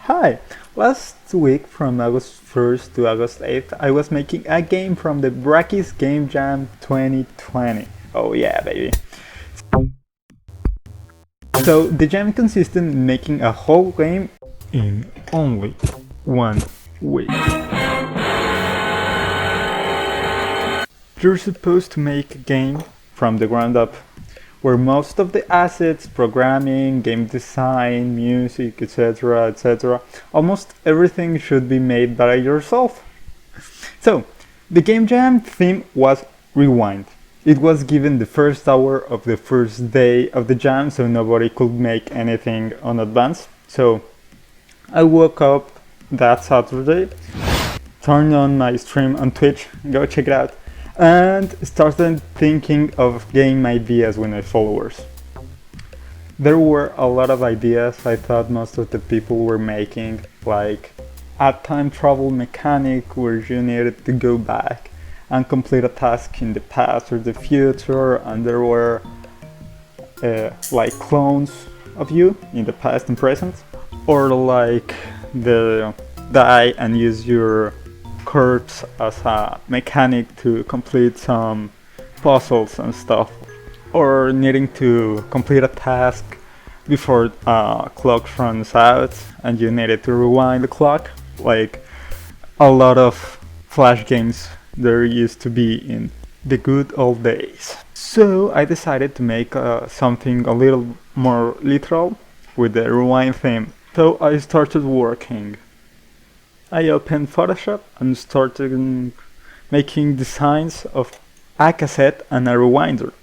Hi! Last week from August 1st to August 8th, I was making a game from the Brakeys Game Jam 2020. Oh yeah, baby. So the jam consisted in making a whole game in only 1 week. You're supposed to make a game from the ground up, where most of the assets, programming, game design, music, etc., almost everything should be made by yourself. So, the Game Jam theme was Rewind. It was given the first hour of the first day of the jam, so nobody could make anything on advance. So, I woke up that Saturday, turned on my stream on Twitch, go check it out, and started thinking of game ideas with my followers. There were a lot of ideas I thought most of the people were making, like a time travel mechanic where you needed to go back and complete a task in the past or the future, and there were like clones of you in the past and present, or like the die and use your corpse as a mechanic to complete some puzzles and stuff, or needing to complete a task before clock runs out and you needed to rewind the clock, like a lot of flash games there used to be in the good old days. So I decided to make something a little more literal with the rewind theme. So I started working. I opened Photoshop and started making designs of a cassette and a rewinder.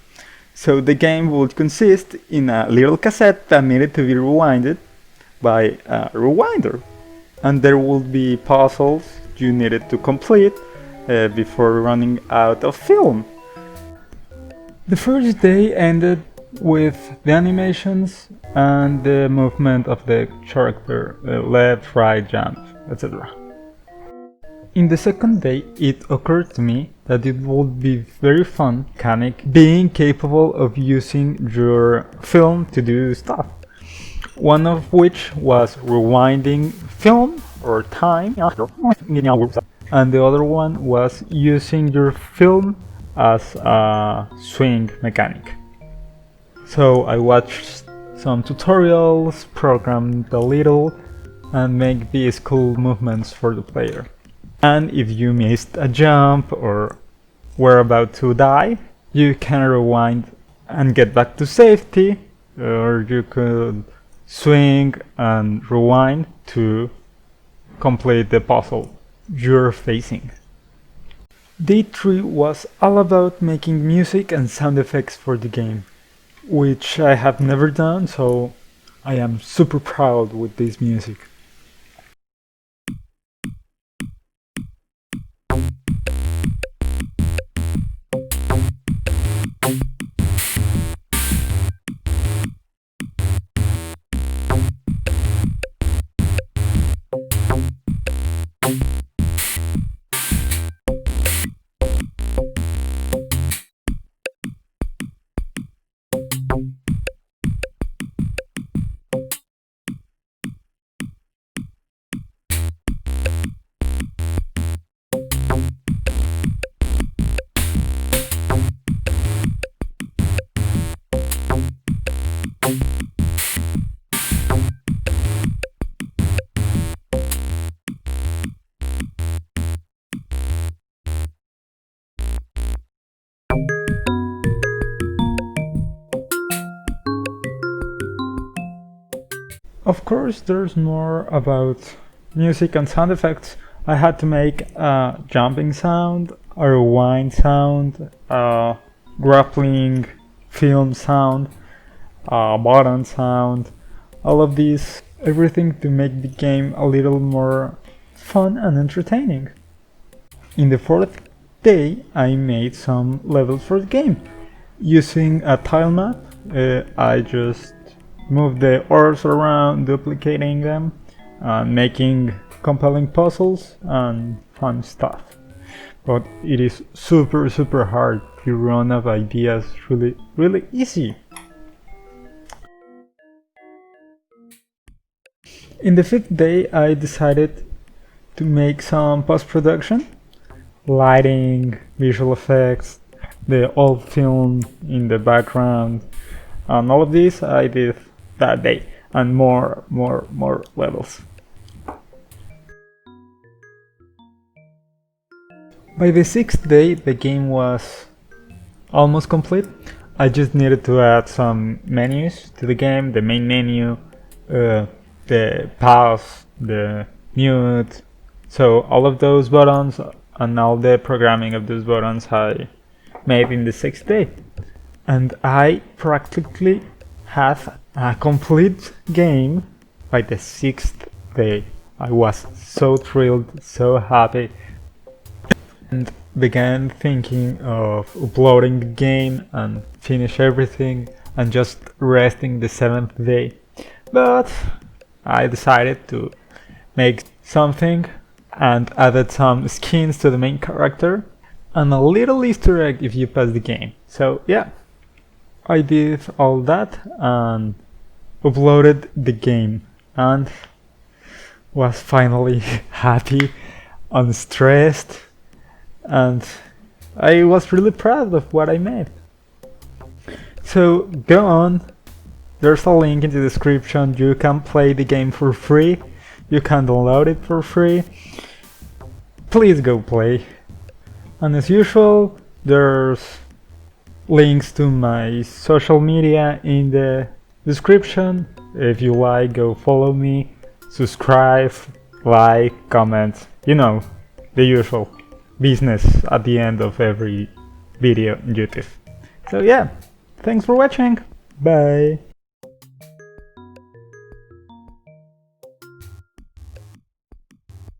So the game would consist in a little cassette that needed to be rewinded by a rewinder. And there would be puzzles you needed to complete before running out of film. The first day ended with the animations and the movement of the character, left, right, jump, etc. In the second day, it occurred to me that it would be very fun mechanic being capable of using your film to do stuff. One of which was rewinding film or time, and the other one was using your film as a swing mechanic. So I watched some tutorials, programmed a little, and make these cool movements for the player. And if you missed a jump or were about to die, you can rewind and get back to safety, or you could swing and rewind to complete the puzzle you're facing. Day 3 was all about making music and sound effects for the game, which I have never done, so I am super proud with this music. Of course, there's more about music and sound effects. I had to make a jumping sound, a rewind sound, a grappling film sound, a button sound, all of these, everything to make the game a little more fun and entertaining. In the fourth day, I made some levels for the game. Using a tile map, I just move the orbs around, duplicating them, and making compelling puzzles and fun stuff. But it is super hard to run out of ideas really easy. In the 5th day, I decided to make some post-production, lighting, visual effects, the old film in the background, and all of this I did that day, and more levels. By the 6th day, the game was almost complete. I just needed to add some menus to the game, the main menu, the pause, the mute. So all of those buttons and all the programming of those buttons I made in the 6th day. And I practically had a complete game by the 6th day. I was so thrilled, so happy, and began thinking of uploading the game and finish everything and just resting the 7th day. But I decided to make something and added some skins to the main character and a little Easter egg if you pass the game. So yeah, I did all that and uploaded the game and was finally happy, unstressed, and I was really proud of what I made. So go on, there's a link in the description. You can play the game for free, you can download it for free. Please go play. And as usual, there's links to my social media in the description. If you like, go follow me, subscribe, like, comment, you know, the usual business at the end of every video on YouTube. So yeah, thanks for watching, bye!